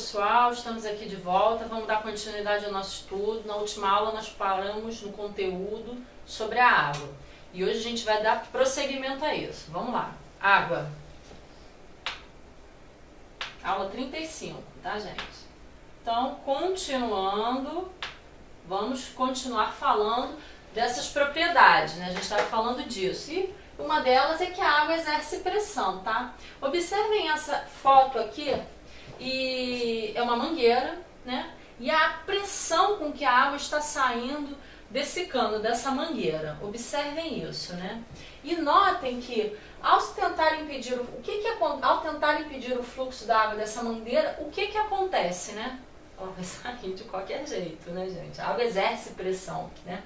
pessoal, estamos aqui de volta, vamos dar continuidade ao nosso estudo. Na última aula nós paramos no conteúdo sobre a água e hoje a gente vai dar prosseguimento a isso. Vamos lá, água. Aula 35, tá, gente? Então, continuando, vamos continuar falando dessas propriedades, né? A gente estava falando disso e uma delas é que a água exerce pressão, tá? Observem essa foto aqui, e é uma mangueira, né? E a pressão com que a água está saindo desse cano, dessa mangueira. Observem isso, né? E notem que ao tentar impedir ao tentar impedir o fluxo da água dessa mangueira, o que acontece, né? Ela vai sair de qualquer jeito, né, gente? A água exerce pressão, né?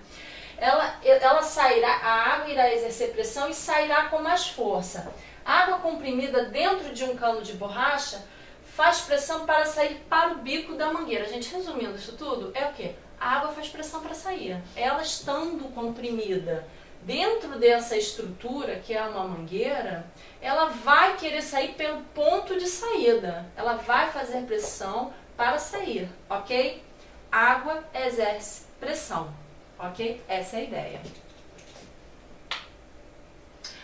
Ela sairá, a água irá exercer pressão e sairá com mais força. A água comprimida dentro de um cano de borracha faz pressão para sair para o bico da mangueira. Gente, resumindo isso tudo, é o quê? A água faz pressão para sair. Ela estando comprimida dentro dessa estrutura, que é uma mangueira, ela vai querer sair pelo ponto de saída. Ela vai fazer pressão para sair, ok? Água exerce pressão. Ok? Essa é a ideia.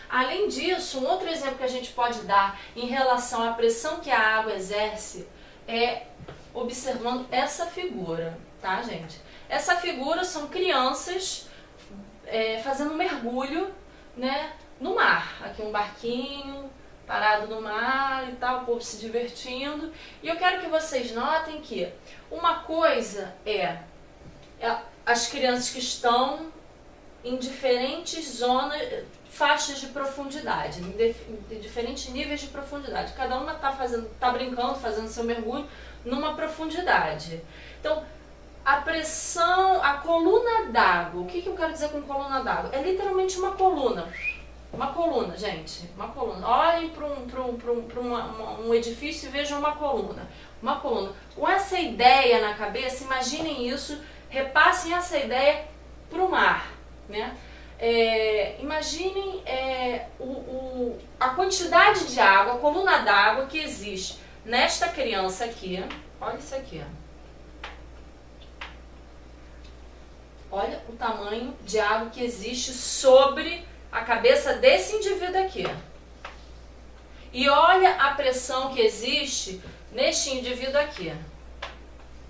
Além disso, um outro exemplo que a gente pode dar em relação à pressão que a água exerce é observando essa figura, tá, gente? Essa figura são crianças fazendo um mergulho, né, no mar. Aqui um barquinho parado no mar e tal, o povo se divertindo. E eu quero que vocês notem que uma coisa é as crianças que estão em diferentes zonas, faixas de profundidade, em diferentes níveis de profundidade. Cada uma tá brincando, fazendo seu mergulho numa profundidade. Então, a pressão, a coluna d'água, o que eu quero dizer com coluna d'água? É literalmente uma coluna. Uma coluna, gente, uma coluna. Olhem para um edifício e vejam uma coluna. Uma coluna. Com essa ideia na cabeça, imaginem isso. Repassem essa ideia para o mar, né? Imaginem a quantidade de água, a coluna d'água que existe nesta criança aqui. Olha isso aqui. Olha o tamanho de água que existe sobre a cabeça desse indivíduo aqui. E olha a pressão que existe neste indivíduo aqui.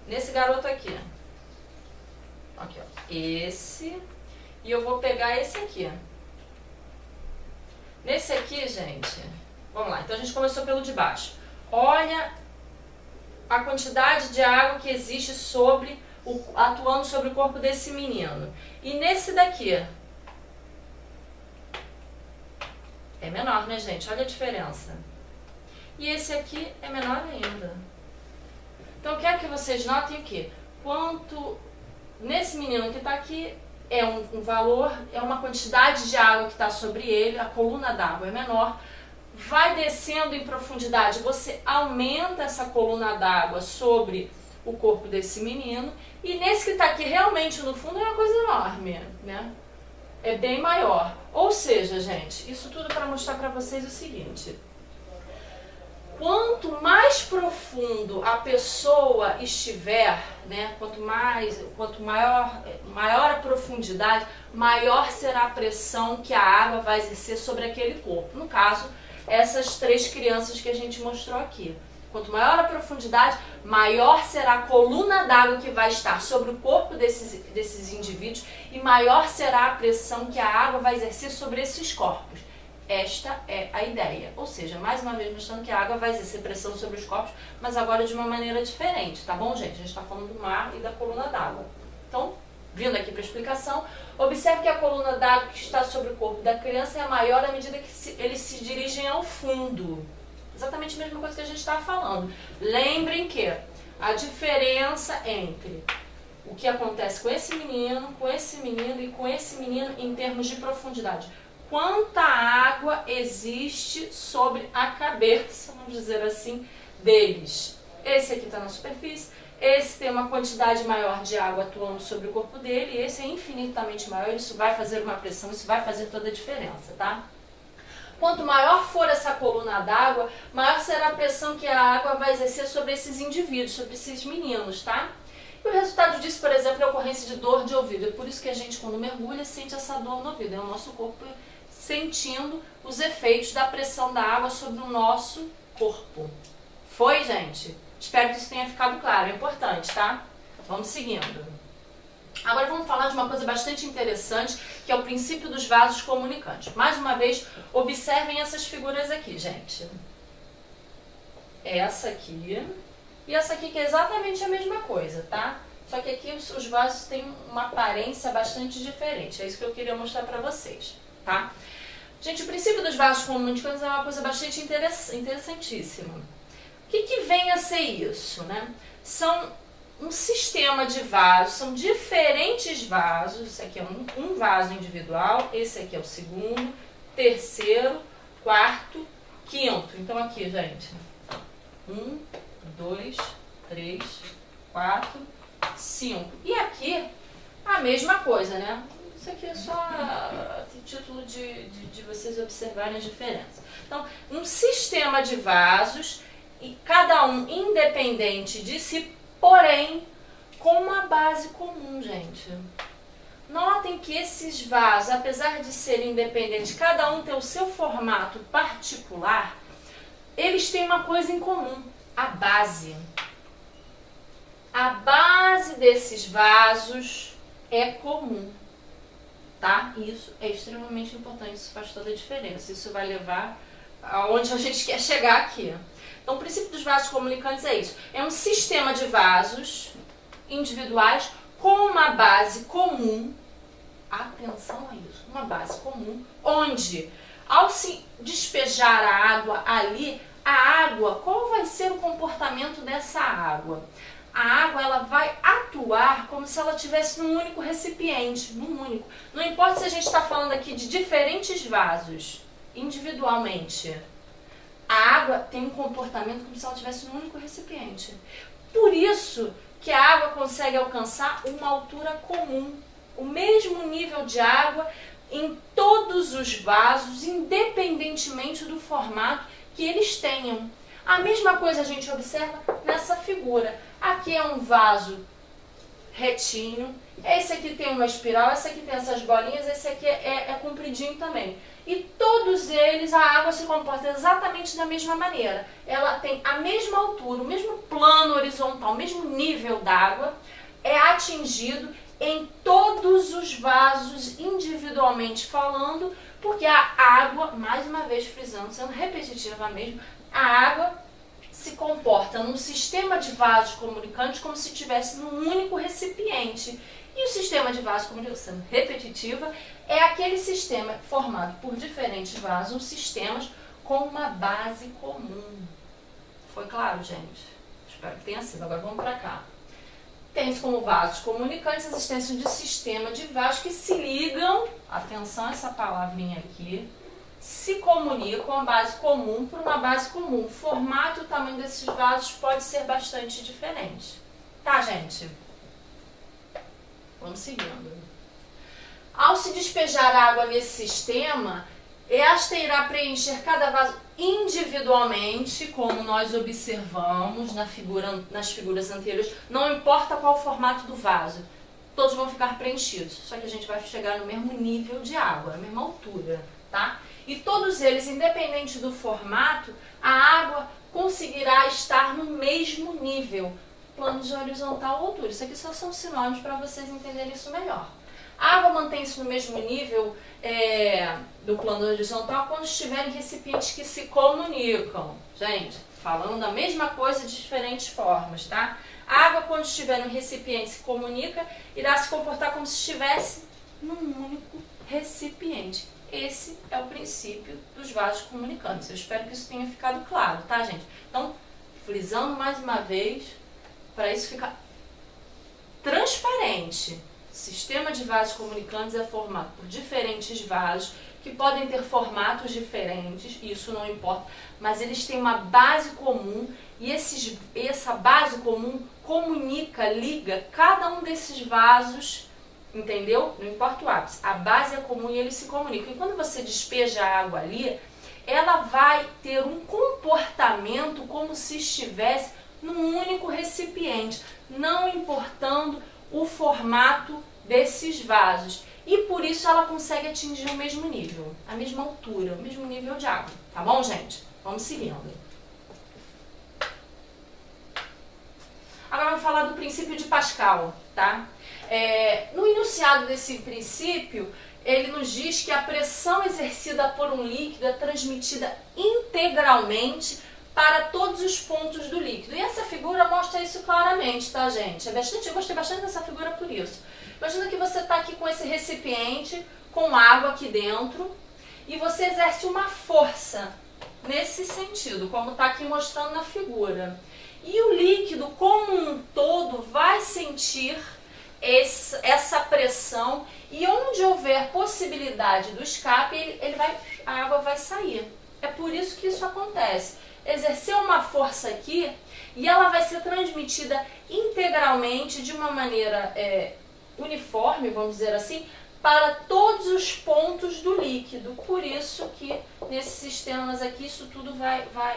Nesse garoto aqui. Aqui, ó. Esse. E eu vou pegar esse aqui. Nesse aqui, gente, vamos lá. Então a gente começou pelo de baixo. Olha a quantidade de água que existe atuando sobre o corpo desse menino. E nesse daqui é menor, né, gente? Olha a diferença. E esse aqui é menor ainda. Então eu quero que vocês notem o quê? Nesse menino que está aqui, é um valor, é uma quantidade de água que está sobre ele, a coluna d'água é menor, vai descendo em profundidade, você aumenta essa coluna d'água sobre o corpo desse menino, e nesse que está aqui realmente no fundo é uma coisa enorme, né? É bem maior. Ou seja, gente, isso tudo para mostrar para vocês o seguinte: quanto mais profundo a pessoa estiver, né, quanto maior a profundidade, maior será a pressão que a água vai exercer sobre aquele corpo. No caso, essas três crianças que a gente mostrou aqui. Quanto maior a profundidade, maior será a coluna d'água que vai estar sobre o corpo desses indivíduos e maior será a pressão que a água vai exercer sobre esses corpos. Esta é a ideia, ou seja, mais uma vez mostrando que a água vai exercer pressão sobre os corpos, mas agora de uma maneira diferente, tá bom, gente? A gente está falando do mar e da coluna d'água. Então, vindo aqui para a explicação, observe que a coluna d'água que está sobre o corpo da criança é maior à medida que eles se dirigem ao fundo. Exatamente a mesma coisa que a gente estava falando. Lembrem que a diferença entre o que acontece com esse menino e com esse menino em termos de profundidade. Quanta água existe sobre a cabeça, vamos dizer assim, deles. Esse aqui está na superfície, esse tem uma quantidade maior de água atuando sobre o corpo dele, e esse é infinitamente maior, isso vai fazer uma pressão, isso vai fazer toda a diferença, tá? Quanto maior for essa coluna determinada água, maior será a pressão que a água vai exercer sobre esses indivíduos, sobre esses meninos, tá? E o resultado disso, por exemplo, é a ocorrência de dor de ouvido. É por isso que a gente, quando mergulha, sente essa dor no ouvido. É o nosso corpo sentindo os efeitos da pressão da água sobre o nosso corpo. Foi, gente? Espero que isso tenha ficado claro. É importante, tá? Vamos seguindo. Agora vamos falar de uma coisa bastante interessante, que é o princípio dos vasos comunicantes. Mais uma vez, observem essas figuras aqui, gente. Essa aqui e essa aqui, que é exatamente a mesma coisa, tá? Só que aqui os vasos têm uma aparência bastante diferente. É isso que eu queria mostrar pra vocês, tá? Gente, o princípio dos vasos comunicantes é uma coisa bastante interessantíssima. O que vem a ser isso, né? São um sistema de vasos, são diferentes vasos. Esse aqui é um vaso individual, esse aqui é o segundo, terceiro, quarto, quinto. Então aqui, gente, 1, 2, 3, 4, 5. E aqui a mesma coisa, né? Isso aqui é só título de vocês observarem as diferenças. Então, um sistema de vasos, e cada um independente de si, porém com uma base comum, gente. Notem que esses vasos, apesar de serem independentes, cada um tem o seu formato particular, eles têm uma coisa em comum: a base. A base desses vasos é comum, tá? Isso é extremamente importante, isso faz toda a diferença. Isso vai levar aonde a gente quer chegar aqui. Então, o princípio dos vasos comunicantes é isso. É um sistema de vasos individuais com uma base comum. Atenção a isso, uma base comum, onde ao se despejar a água ali, a água, qual vai ser o comportamento dessa água? A água, ela vai atuar como se ela estivesse num único recipiente, num único. Não importa se a gente está falando aqui de diferentes vasos, individualmente. A água tem um comportamento como se ela estivesse num único recipiente. Por isso que a água consegue alcançar uma altura comum, o mesmo nível de água em todos os vasos, independentemente do formato que eles tenham. A mesma coisa a gente observa nessa figura. Aqui é um vaso retinho, esse aqui tem uma espiral, esse aqui tem essas bolinhas, esse aqui é compridinho também. E todos eles, a água se comporta exatamente da mesma maneira. Ela tem a mesma altura, o mesmo plano horizontal, o mesmo nível d'água, é atingido em todos os vasos, individualmente falando, porque a água, mais uma vez frisando, sendo repetitiva mesmo, a água se comporta num sistema de vasos comunicantes como se estivesse num único recipiente. E o sistema de vasos comunicantes, sendo repetitiva, é aquele sistema formado por diferentes vasos, sistemas com uma base comum. Foi claro, gente? Espero que tenha sido. Agora vamos para cá. Tem-se como vasos comunicantes a existência de sistema de vasos que se ligam, atenção a essa palavrinha aqui, se comunicam a base comum por uma base comum. O formato e o tamanho desses vasos pode ser bastante diferente. Tá, gente? Vamos seguindo. Ao se despejar água nesse sistema, esta irá preencher cada vaso individualmente, como nós observamos nas figuras anteriores. Não importa qual o formato do vaso, todos vão ficar preenchidos. Só que a gente vai chegar no mesmo nível de água, na mesma altura, tá? E todos eles, independente do formato, a água conseguirá estar no mesmo nível, plano de horizontal ou altura. Isso aqui só são sinônimos para vocês entenderem isso melhor. A água mantém-se no mesmo nível do plano horizontal quando estiver em recipientes que se comunicam. Gente, falando a mesma coisa de diferentes formas, tá? A água, quando estiver em recipiente se comunica, irá se comportar como se estivesse num único recipiente. Esse é o princípio dos vasos comunicantes. Eu espero que isso tenha ficado claro, tá, gente? Então, frisando mais uma vez, para isso ficar transparente. Sistema de vasos comunicantes é formado por diferentes vasos que podem ter formatos diferentes, isso não importa, mas eles têm uma base comum e essa base comum comunica, liga cada um desses vasos, entendeu? Não importa o ápice, a base é comum e eles se comunicam. E quando você despeja a água ali, ela vai ter um como se estivesse num único recipiente, não importando o formato desses vasos. E por isso ela consegue atingir o mesmo nível, a mesma altura, o mesmo nível de água. Tá bom, gente? Vamos seguindo. Agora vamos falar do princípio de Pascal, tá? No enunciado desse princípio, ele nos diz que a pressão exercida por um líquido é transmitida integralmente para todos os pontos do líquido. E essa figura mostra isso claramente, tá, gente? Eu gostei bastante dessa figura por isso. Imagina que você está aqui com esse recipiente, com água aqui dentro, e você exerce uma força nesse sentido, como está aqui mostrando na figura. E o líquido, como um todo, vai sentir essa pressão, e onde houver possibilidade do escape, a água vai sair. É por isso que isso acontece. Exercer uma força aqui e ela vai ser transmitida integralmente de uma maneira uniforme, vamos dizer assim, para todos os pontos do líquido. Por isso que nesses sistemas aqui, isso tudo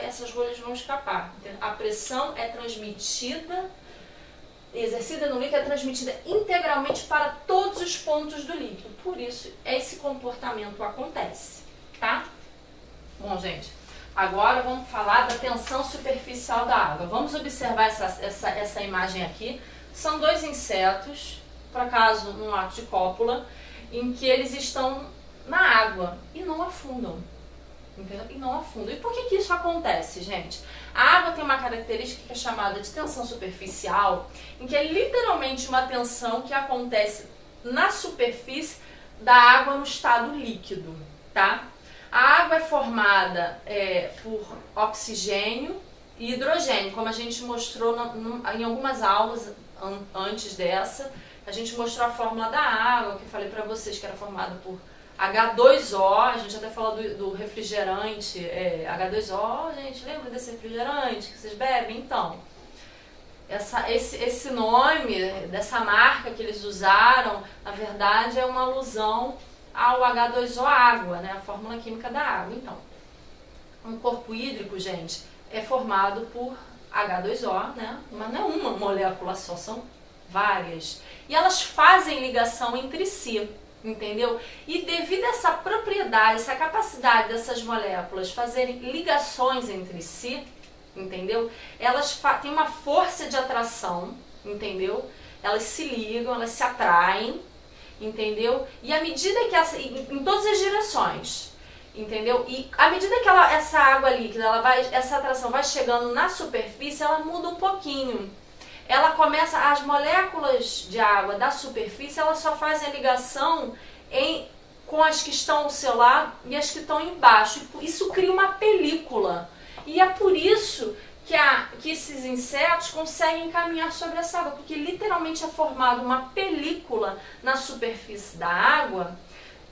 essas bolhas vão escapar. A pressão é transmitida, exercida no líquido, é transmitida integralmente para todos os pontos do líquido. Por isso, esse comportamento acontece, tá? Bom, gente, agora vamos falar da tensão superficial da água. Vamos observar essa imagem aqui. São dois insetos, por acaso, num ato de cópula, em que eles estão na água e não afundam. Entendeu? E não afundam. E por que isso acontece, gente? A água tem uma característica que é chamada de tensão superficial, em que é literalmente uma tensão que acontece na superfície da água no estado líquido, tá? A água é formada por oxigênio e hidrogênio, como a gente mostrou em algumas aulas antes dessa. A gente mostrou a fórmula da água, que eu falei para vocês que era formada por H2O, a gente até falou do refrigerante H2O, gente, lembra desse refrigerante que vocês bebem? Então, esse nome dessa marca que eles usaram, na verdade é uma alusão ao H2O água, né, a fórmula química da água. Então, um corpo hídrico, gente, é formado por H2O, né, mas não é uma molécula só, são várias. E elas fazem ligação entre si, entendeu? E devido a essa propriedade, essa capacidade dessas moléculas fazerem ligações entre si, entendeu? Elas têm uma força de atração, entendeu? Elas se ligam, elas se atraem, entendeu? E à medida que em todas as direções, entendeu? E à medida que essa água líquida, essa atração vai chegando na superfície, ela muda um pouquinho. Ela começa, as moléculas de água da superfície, elas só fazem a ligação com as que estão ao seu lado e as que estão embaixo. Isso cria uma película. E é por isso que esses insetos conseguem caminhar sobre essa água, porque literalmente é formada uma película na superfície da água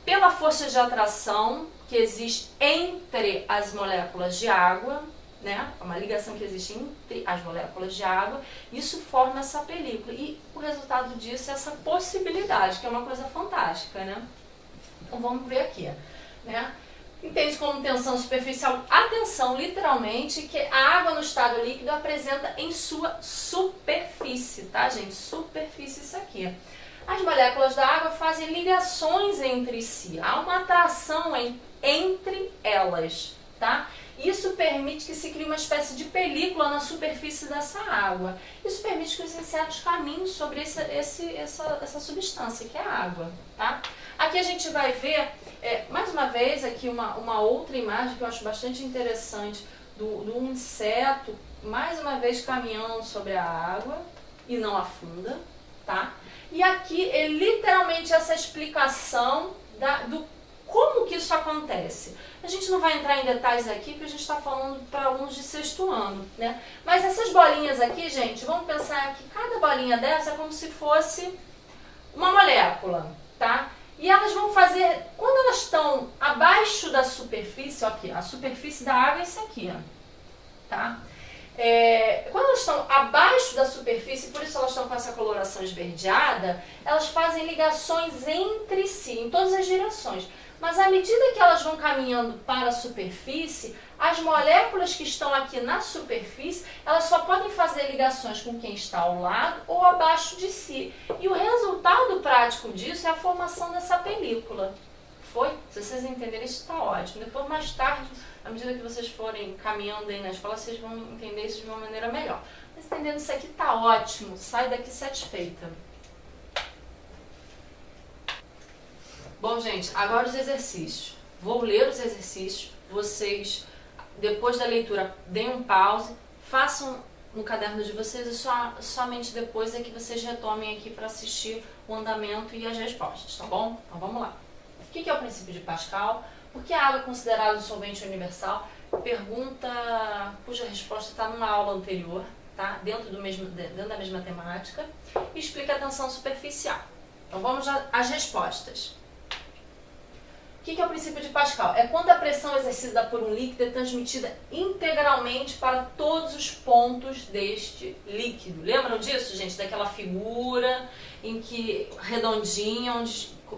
pela força de atração que existe entre as moléculas de água, né? Uma ligação que existe entre as moléculas de água, isso forma essa película. E o resultado disso é essa possibilidade, que é uma coisa fantástica, né? Então vamos ver aqui, né? Entende como tensão superficial? A tensão, literalmente, que a água no estado líquido apresenta em sua superfície, tá, gente? Superfície, isso aqui. As moléculas da água fazem ligações entre si, há uma atração entre elas, tá? Isso permite que se crie uma espécie de película na superfície dessa água. Isso permite que os insetos caminhem sobre essa substância, que é a água, tá? Aqui a gente vai ver, mais uma vez, aqui uma outra imagem que eu acho bastante interessante do inseto, mais uma vez caminhando sobre a água e não afunda, tá? E aqui é literalmente essa explicação do como que isso acontece. A gente não vai entrar em detalhes aqui, porque a gente está falando para alunos de sexto ano, né? Mas essas bolinhas aqui, gente, vamos pensar que cada bolinha dessa é como se fosse uma molécula, tá? E elas vão fazer, quando elas estão abaixo da superfície, ó, aqui, a superfície da água é isso aqui, ó, tá? Quando elas estão abaixo da superfície, por isso elas estão com essa coloração esverdeada, elas fazem ligações entre si, em todas as direções. Mas à medida que elas vão caminhando para a superfície, As moléculas que estão aqui na superfície, elas só podem fazer ligações com quem está ao lado ou abaixo de si. E o resultado prático disso é a formação dessa película. Foi? Se vocês entenderem isso, está ótimo. Depois, mais tarde, à medida que vocês forem caminhando aí na escola, vocês vão entender isso de uma maneira melhor. Mas entendendo isso aqui, está ótimo. Sai daqui satisfeita. Bom, gente, agora os exercícios. Vou ler os exercícios. Vocês, depois da leitura, deem um pause, façam no caderno de vocês e somente depois é que vocês retomem aqui para assistir o andamento e as respostas, tá bom? Então vamos lá. O que é o princípio de Pascal? Por que a água é considerada um solvente universal? Pergunta cuja resposta está numa aula anterior, tá? Dentro da mesma temática. E explica a tensão superficial. Então vamos às respostas. O que é o princípio de Pascal? É quando a pressão exercida por um líquido é transmitida integralmente para todos os pontos deste líquido. Lembram disso, gente? Daquela figura em que redondinha,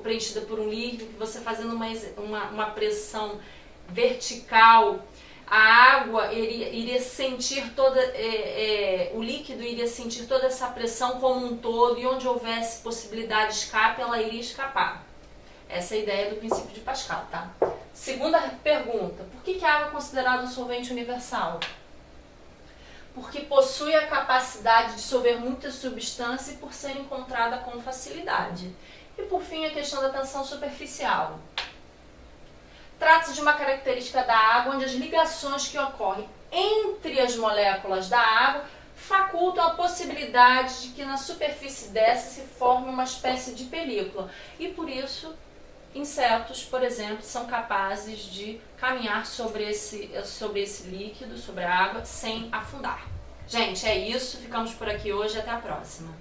preenchida por um líquido, que você fazendo uma pressão vertical, a água iria sentir o líquido iria sentir toda essa pressão como um todo, e onde houvesse possibilidade de escape, ela iria escapar. Essa é a ideia do princípio de Pascal, tá? Segunda pergunta, por que a água é considerada um solvente universal? Porque possui a capacidade de dissolver muita substância e por ser encontrada com facilidade. E por fim, a questão da tensão superficial. Trata-se de uma característica da água onde as ligações que ocorrem entre as moléculas da água facultam a possibilidade de que na superfície dessa se forme uma espécie de película. E por isso, insetos, por exemplo, são capazes de caminhar sobre esse líquido, sobre a água, sem afundar. Gente, é isso. Ficamos por aqui hoje. Até a próxima.